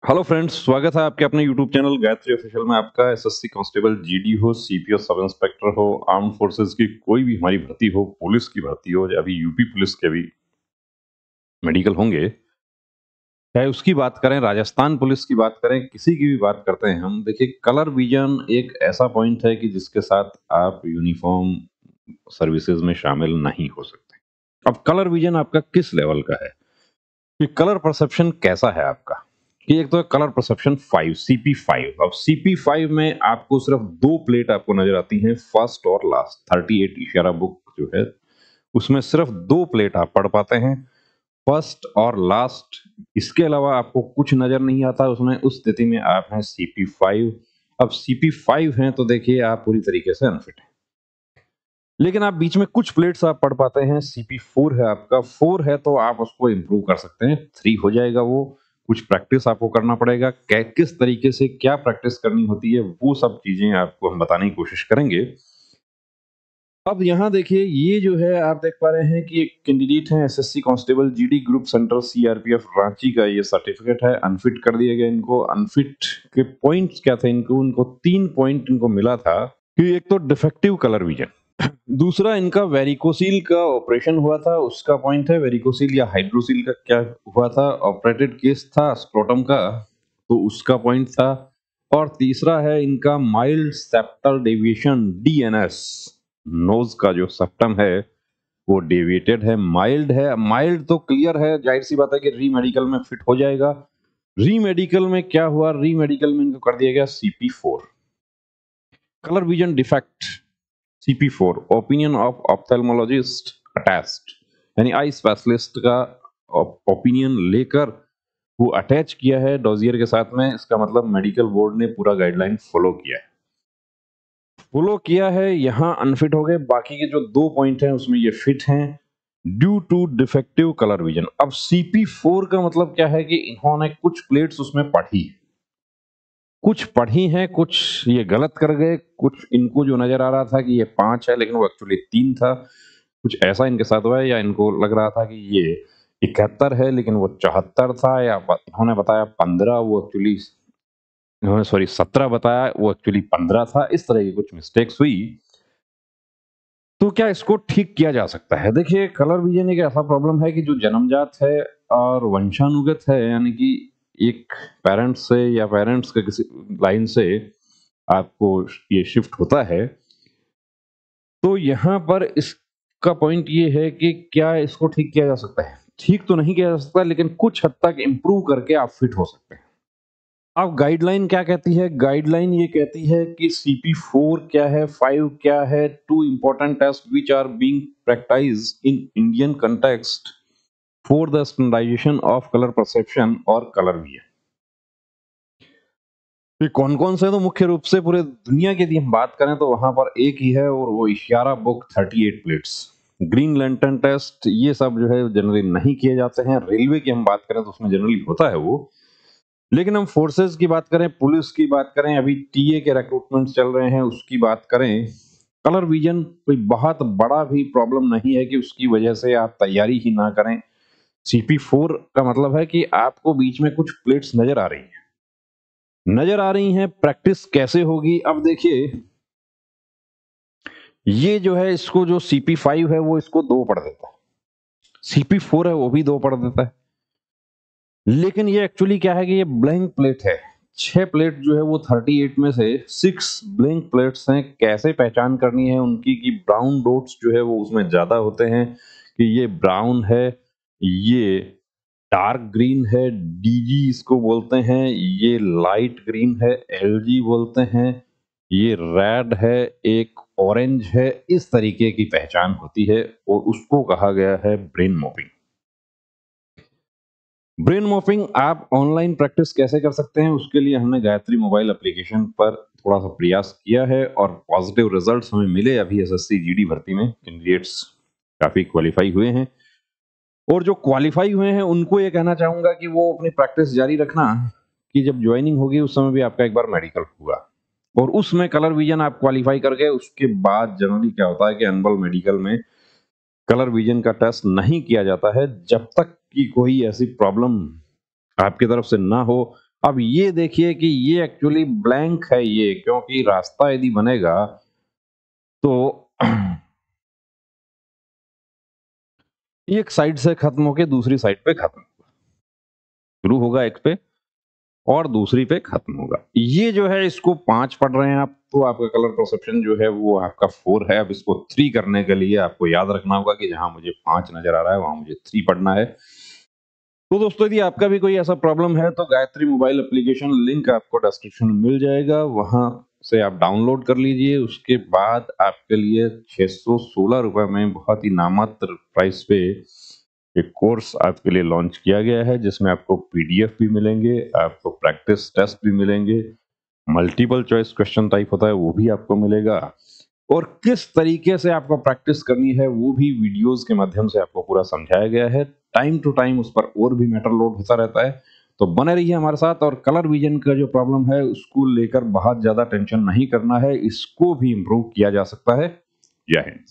Hello friends, स्वागत है आपके अपने यूट्यूब चैनल गायत्री ऑफिशियल में। आपका एसएससी कांस्टेबल, जीडी हो, सीपीओ, सब इंस्पेक्टर हो, आर्म फोर्सेस की कोई भी हमारी भर्ती हो, पुलिस की भर्ती हो, या अभी यूपी पुलिस के भी मेडिकल होंगे, चाहे उसकी बात करें, राजस्थान पुलिस की बात करें, किसी की भी बात करते हैं हम। देखिए, कलर विजन एक ऐसा पॉइंट है कि जिसके साथ आप यूनिफॉर्म सर्विसेज में शामिल नहीं हो सकते। अब कलर विजन आपका किस लेवल का है, कि कलर परसेप्शन कैसा है आपका। कि एक तो है कलर परसेप्शन 5, CP5। अब CP5 में आपको सिर्फ दो प्लेट आपको नजर आती हैं, फर्स्ट और लास्ट। 38 इशारा बुक जो है उसमें सिर्फ दो प्लेट आप पढ़ पाते हैं, फर्स्ट और लास्ट। इसके अलावा आपको कुछ नजर नहीं आता उसमें। उस स्थिति में आप हैं CP5। अब CP5 हैं तो देखिए आप पूरी तरीके से अनफिट हैं। लेकिन आप बीच में कुछ प्लेट्स आप पढ़ पाते हैं। CP4 है आपका, 4 है तो आप उसको इम्प्रूव कर सकते हैं, 3 हो जाएगा वो। कुछ प्रैक्टिस आपको करना पड़ेगा, किस तरीके से क्या प्रैक्टिस करनी होती है, वो सब चीजें आपको हम बताने की कोशिश करेंगे। अब यहाँ देखिए, ये जो है आप देख पा रहे हैं कि एक कैंडिडेट है SSC constable GD group centre CRPF Ranchi का। ये सर्टिफिकेट है, अनफिट कर दिया गया इनको। अनफिट के पॉइंट्स क्या थे इनको 3 पॉइंट इनको मिला था कि एक तो डिफेक्टिव कलर विजन, दूसरा इनका वेरिकोसील का ऑपरेशन हुआ था, उसका पॉइंट है। वेरिकोसील या हाइड्रोसील का क्या हुआ था, ऑपरेटेड केस था स्क्रोटम का, तो उसका पॉइंट था। और तीसरा है इनका mild septal deviation, DNS. Nose का जो सेप्टम है वो डेविएटेड है, माइल्ड है। माइल्ड तो क्लियर है, जाहिर सी बात है कि री मेडिकल में फिट हो जाएगा। री मेडिकल में क्या हुआ, री मेडिकल में इनको कर दिया गया CP4। Colour vision defect CP4, opinion of ophthalmologist attached, यानी आई स्पेशलिस्ट का ओपिनियन लेकर वो अटैच किया है डोजियर के साथ में। इसका मतलब मेडिकल बोर्ड ने पूरा गाइडलाइन फॉलो किया है। यहाँ अनफिट हो गए, बाकी के जो दो पॉइंट हैं उसमें ये फिट हैं due to defective colour vision. अब CP4 का मतलब क्या है कि इन्होंने कुछ प्लेट्स उसमें पढ़ी हैं, कुछ ये गलत कर गए। कुछ इनको जो नजर आ रहा था कि ये 5 है, लेकिन वो एक्चुअली 3 था। कुछ ऐसा इनके साथ हुआ है, या इनको लग रहा था कि ये 71 है लेकिन वो 74 था, या इन्होंने बताया 15, वो एक्चुअली इन्होंने सॉरी 17 बताया, वो एक्चुअली 15 था। इस तरह की कुछ मिस्टेक्स हुई। तो क्या इसको ठीक किया जा सकता है? देखिए, कलर विजन एक ऐसा प्रॉब्लम है कि जो जन्मजात है और वंशानुगत है, यानी कि एक पेरेंट्स से या पेरेंट्स के किसी लाइन से आपको ये शिफ्ट होता है। तो यहाँ पर इसका पॉइंट ये है कि क्या इसको ठीक किया जा सकता है? ठीक तो नहीं किया जा सकता, लेकिन कुछ हद तक इम्प्रूव करके आप फिट हो सकते हैं। अब गाइडलाइन क्या कहती है? गाइडलाइन ये कहती है कि CP4 क्या है, 5 क्या है, two important test which are being practised in Indian context for the standardisation of colour perception और कलर विजन। ये कौन कौन से? तो मुख्य रूप से पूरे दुनिया की यदि हम बात करें तो वहां पर एक ही है, और वो Ishihara book 38 plates. Green lantern test ये सब जो है जनरली नहीं किए जाते हैं। रेलवे की हम बात करें तो उसमें जनरली होता है वो। लेकिन हम फोर्सेस की बात करें, पुलिस की बात करें, अभी टीए के रिक्रूटमेंट चल रहे हैं, उसकी बात करें, कलर विजन कोई बहुत बड़ा भी प्रॉब्लम नहीं है कि उसकी वजह से आप तैयारी ही ना करें। CP4 का मतलब है कि आपको बीच में कुछ प्लेट्स नजर आ रही हैं। प्रैक्टिस कैसे होगी? अब देखिए, ये जो है इसको जो CP5 है वो इसको 2 पढ़ देता है, CP4 है वो भी 2 पढ़ देता है। लेकिन ये एक्चुअली क्या है कि ये ब्लैंक प्लेट है। 6 प्लेट जो है वो 38 में से 6 ब्लैंक प्लेट्स हैं। कैसे पहचान करनी है उनकी कि ब्राउन डॉट्स जो है वो उसमें ज्यादा होते हैं, कि ये ब्राउन है, ये डार्क ग्रीन है, DG इसको बोलते हैं, ये लाइट ग्रीन है, LG बोलते हैं, ये रेड है, एक ऑरेंज है। इस तरीके की पहचान होती है, और उसको कहा गया है ब्रेन मॉपिंग। ब्रेन मॉपिंग आप ऑनलाइन प्रैक्टिस कैसे कर सकते हैं, उसके लिए हमने गायत्री मोबाइल एप्लीकेशन पर थोड़ा सा प्रयास किया है, और पॉजिटिव रिजल्ट्स हमें मिले। अभी एसएससी जीडी भर्ती में कैंडिडेट्स काफी क्वालिफाई हुए हैं, और जो क्वालिफाई हुए हैं उनको ये कहना चाहूंगा कि वो अपनी प्रैक्टिस जारी रखना, कि जब ज्वाइनिंग होगी उस समय भी आपका एक बार मेडिकल होगा, और उसमें कलर विजन आप क्वालिफाई करके उसके बाद जनरली क्या होता है कि एनुअल मेडिकल में कलर विजन का टेस्ट नहीं किया जाता है, जब तक कि कोई ऐसी प्रॉब्लम आपकी तरफ से ना हो। अब ये देखिए कि ये एक्चुअली ब्लैंक है ये, क्योंकि रास्ता यदि बनेगा तो एक साइड से खत्म होके दूसरी साइड पे खत्म, शुरू होगा एक पे और दूसरी पे खत्म होगा। ये जो है इसको 5 पढ़ रहे हैं आप, तो आपका कलर परसेप्शन जो है वो आपका 4 है। अब इसको 3 करने के लिए आपको याद रखना होगा कि जहाँ मुझे 5 नज़र आ रहा है वहाँ मुझे 3 पढ़ना है। तो दोस्तों यदि आपका भी कोई ऐसा प्रॉब्लम है तो गायत्री मोबाइल एप्लीकेशन लिंक आपको डिस्क्रिप्शन में मिल जाएगा, वहाँ से आप डाउनलोड कर लीजिए। उसके बाद आपके लिए 616 रुपए में बहुत ही नामात्र प्राइस पे एक कोर्स आपके लिए लॉन्च किया गया है, जिसमें आपको पीडीएफ भी मिलेंगे, आपको प्रैक्टिस टेस्ट भी मिलेंगे, मल्टीपल चॉइस क्वेश्चन टाइप होता है वो भी आपको मिलेगा, और किस तरीके से आपको प्रैक्टिस करनी है वो भी वीडियोस के माध्यम से आपको पूरा समझाया गया है। टाइम टू टाइम उस पर और भी मैटर लोड होता रहता है, तो बने रहिए हमारे साथ। और कलर विजन का जो प्रॉब्लम है उसको लेकर बहुत ज्यादा टेंशन नहीं करना है, इसको भी इम्प्रूव किया जा सकता है। जय हिंद।